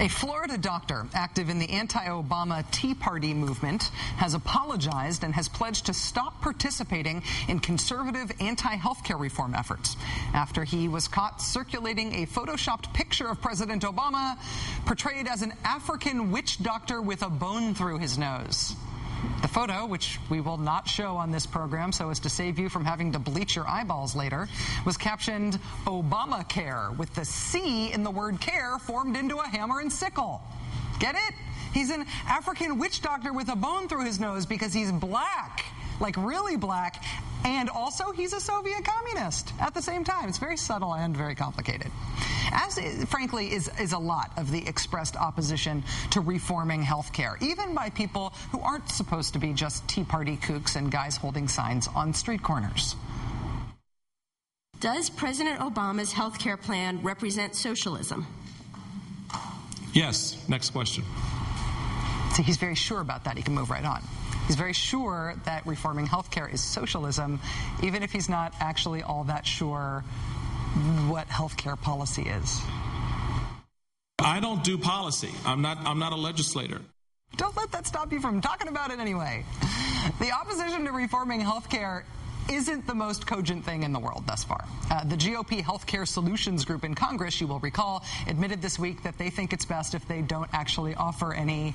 A Florida doctor active in the anti-Obama Tea Party movement has apologized and has pledged to stop participating in conservative anti-healthcare reform efforts after he was caught circulating a photoshopped picture of President Obama portrayed as an African witch doctor with a bone through his nose. The photo, which we will not show on this program so as to save you from having to bleach your eyeballs later, was captioned Obamacare with the C in the word care formed into a hammer and sickle. Get it? He's an African witch doctor with a bone through his nose because he's black, like really black, and also he's a Soviet communist at the same time. It's very subtle and very complicated. As, frankly, is a lot of the expressed opposition to reforming health care, even by people who aren't supposed to be just Tea Party kooks and guys holding signs on street corners. Does President Obama's health care plan represent socialism? Yes. Next question. So he's very sure about that. He can move right on. He's very sure that reforming health care is socialism, even if he's not actually all that sure what health care policy is. I don't do policy. I'm not a legislator. Don't let that stop you from talking about it anyway. The opposition to reforming health care isn't the most cogent thing in the world thus far. The GOP Healthcare Solutions Group in Congress, you will recall, admitted this week that they think it's best if they don't actually offer any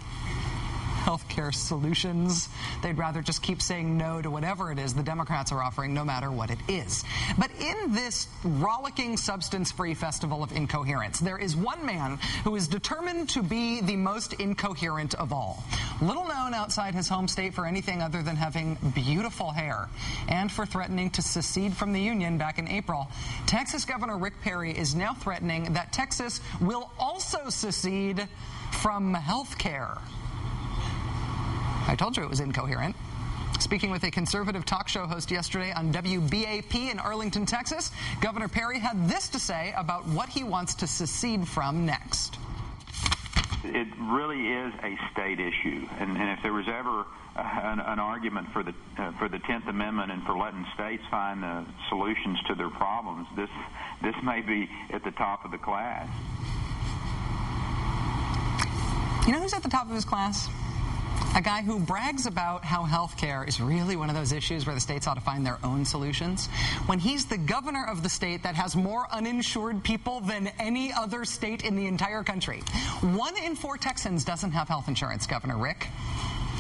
healthcare solutions. They'd rather just keep saying no to whatever it is the Democrats are offering, no matter what it is. But in this rollicking, substance-free festival of incoherence, there is one man who is determined to be the most incoherent of all. Little known outside his home state for anything other than having beautiful hair and for threatening to secede from the Union back in April, Texas Governor Rick Perry is now threatening that Texas will also secede from health care. I told you it was incoherent. Speaking with a conservative talk show host yesterday on WBAP in Arlington, Texas, Governor Perry had this to say about what he wants to secede from next. It really is a state issue, and if there was ever an argument for the 10th Amendment and for letting states find the solutions to their problems, this may be at the top of the class. You know who's at the top of his class? A guy who brags about how health care is really one of those issues where the states ought to find their own solutions, when he's the governor of the state that has more uninsured people than any other state in the entire country. 1 in 4 Texans doesn't have health insurance, Governor Rick.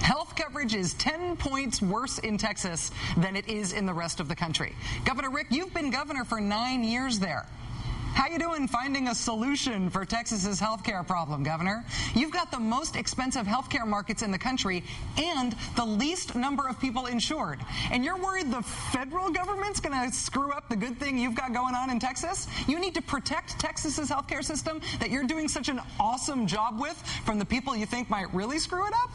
Health coverage is 10 points worse in Texas than it is in the rest of the country. Governor Rick, you've been governor for 9 years there. How you doing finding a solution for Texas's health care problem, Governor? You've got the most expensive health care markets in the country and the least number of people insured. And you're worried the federal government's going to screw up the good thing you've got going on in Texas? You need to protect Texas's health care system that you're doing such an awesome job with from the people you think might really screw it up?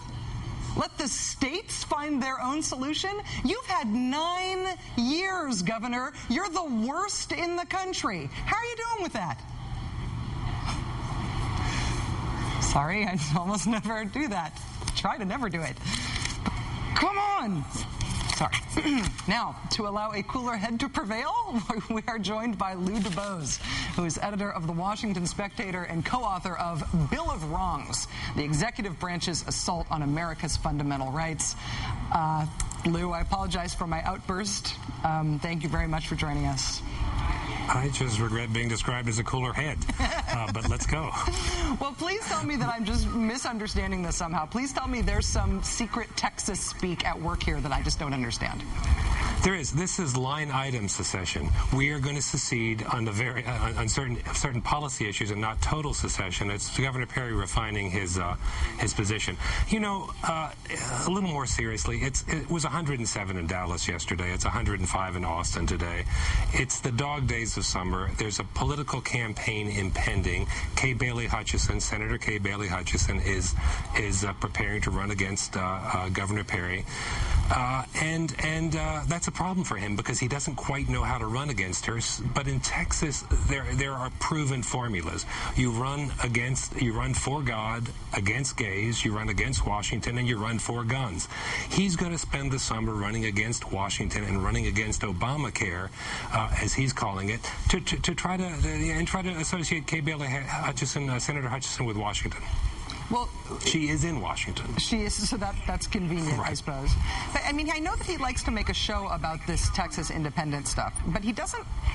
Let the states find their own solution? You've had 9 years, Governor. You're the worst in the country. How are you doing with that? Sorry, I almost never do that. Try to never do it. Come on! Sorry. Now, to allow a cooler head to prevail, we are joined by Lou DuBose, who is editor of The Washington Spectator and co-author of Bill of Wrongs, the executive branch's assault on America's fundamental rights. Lou, I apologize for my outburst. Thank you very much for joining us. I just regret being described as a cooler head, but let's go. Well, please tell me that I'm just misunderstanding this somehow. Please tell me there's some secret Texas speak at work here that I just don't understand. There is. This is line item secession. We are going to secede on on certain policy issues and not total secession. It's Governor Perry refining his position. You know, a little more seriously, it was 107 in Dallas yesterday. It's 105 in Austin today. It's the dog days of summer. There's a political campaign impending. Senator Kay Bailey Hutchison is preparing to run against Governor Perry. and that's a problem for him because he doesn't quite know how to run against her. But in Texas, there are proven formulas. You run for God against gays, you run against Washington, and you run for guns. He's going to spend the summer running against Washington and running against Obamacare, as he's calling it, to try to associate Kay Bailey Hutchison, Senator Hutchison, with Washington. Well, she is in Washington. She is, so that's convenient, right. I suppose. But, I mean, I know that he likes to make a show about this Texas independent stuff, but it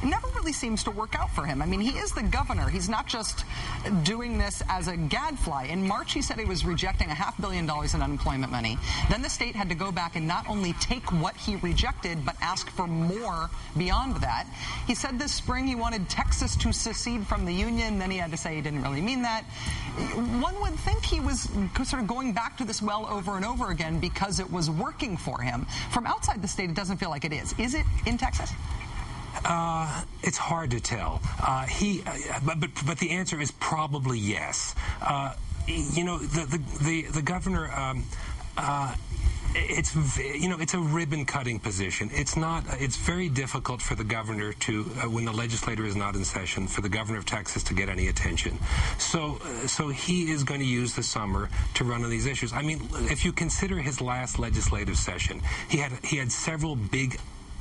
never really seems to work out for him. I mean, he is the governor. He's not just doing this as a gadfly. In March, he said he was rejecting $500 million in unemployment money. Then the state had to go back and not only take what he rejected, but ask for more beyond that. He said this spring he wanted Texas to secede from the union. Then he had to say he didn't really mean that. One would think he was sort of going back to this well over and over again because it was working for him. From outside the state, it doesn't feel like it is. Is it in Texas? It's hard to tell. But the answer is probably yes. The governor. It's a ribbon cutting position. It's very difficult for the governor to, when the legislature is not in session, for the governor of Texas to get any attention. So he is going to use the summer to run on these issues. I mean, if you consider his last legislative session, he had several big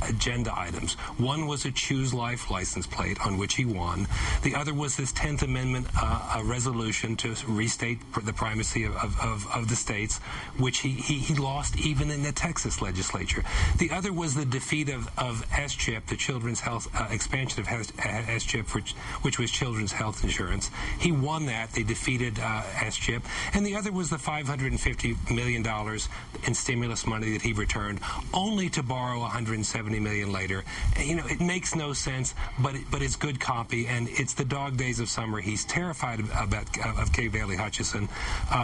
agenda items. One was a Choose Life license plate on which he won. The other was this 10th Amendment a resolution to restate the primacy of the states, which he lost even in the Texas legislature. The other was the defeat of SCHIP, the Children's Health expansion of SCHIP, which was children's health insurance. He won that. They defeated SCHIP. And the other was the $550 million in stimulus money that he returned, only to borrow $170 million later. It makes no sense, but it's good copy, and it's the dog days of summer. He's terrified of Kay Bailey Hutchison,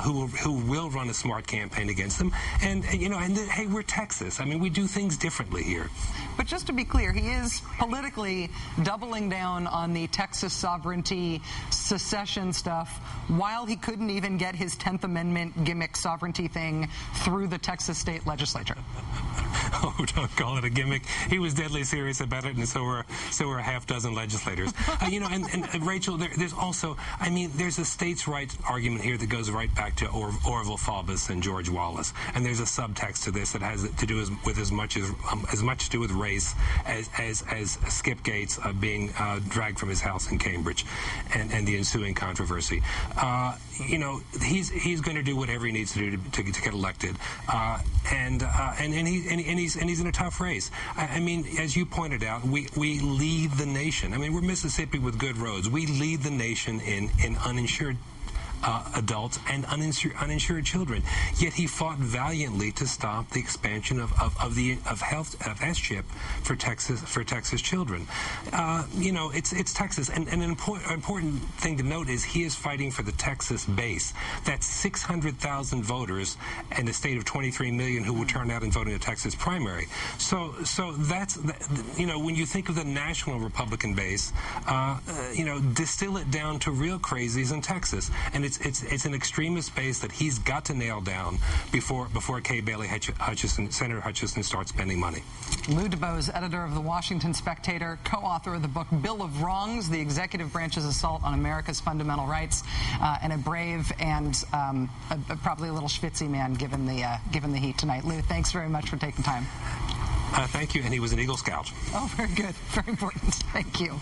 who will run a smart campaign against them. And hey, we're Texas. I mean, we do things differently here. But just to be clear, he is politically doubling down on the Texas sovereignty secession stuff while he couldn't even get his 10th Amendment gimmick sovereignty thing through the Texas state legislature. Oh, don't call it a gimmick. He was deadly serious about it, and so were a half dozen legislators. And Rachel, there's also, I mean, there's a states' rights argument here that goes right back to Orville Faubus and George Wallace, and there's a subtext to this that has to do with as much to do with race as Skip Gates being dragged from his house in Cambridge, and the ensuing controversy. He's going to do whatever he needs to do to get elected, and he's in a tough race. I mean, as you pointed out, we lead the nation. I mean, we're Mississippi with good roads. We lead the nation in uninsured adults and uninsured children. Yet he fought valiantly to stop the expansion of SCHIP for Texas children. It's Texas, and an important thing to note is he is fighting for the Texas base. That's 600,000 voters and a state of 23 million who will turn out and vote in a Texas primary. So that's when you think of the national Republican base, distill it down to real crazies in Texas, and it's an extremist base that he's got to nail down before Kay Bailey Hutchison, Senator Hutchison, starts spending money. Lou DuBose, editor of the Washington Spectator, co-author of the book Bill of Wrongs: The Executive Branch's Assault on America's Fundamental Rights, and a brave and probably a little schwitzy man given the heat tonight. Lou, thanks very much for taking time. Thank you, and he was an Eagle Scout. Oh, very good. Very important. Thank you.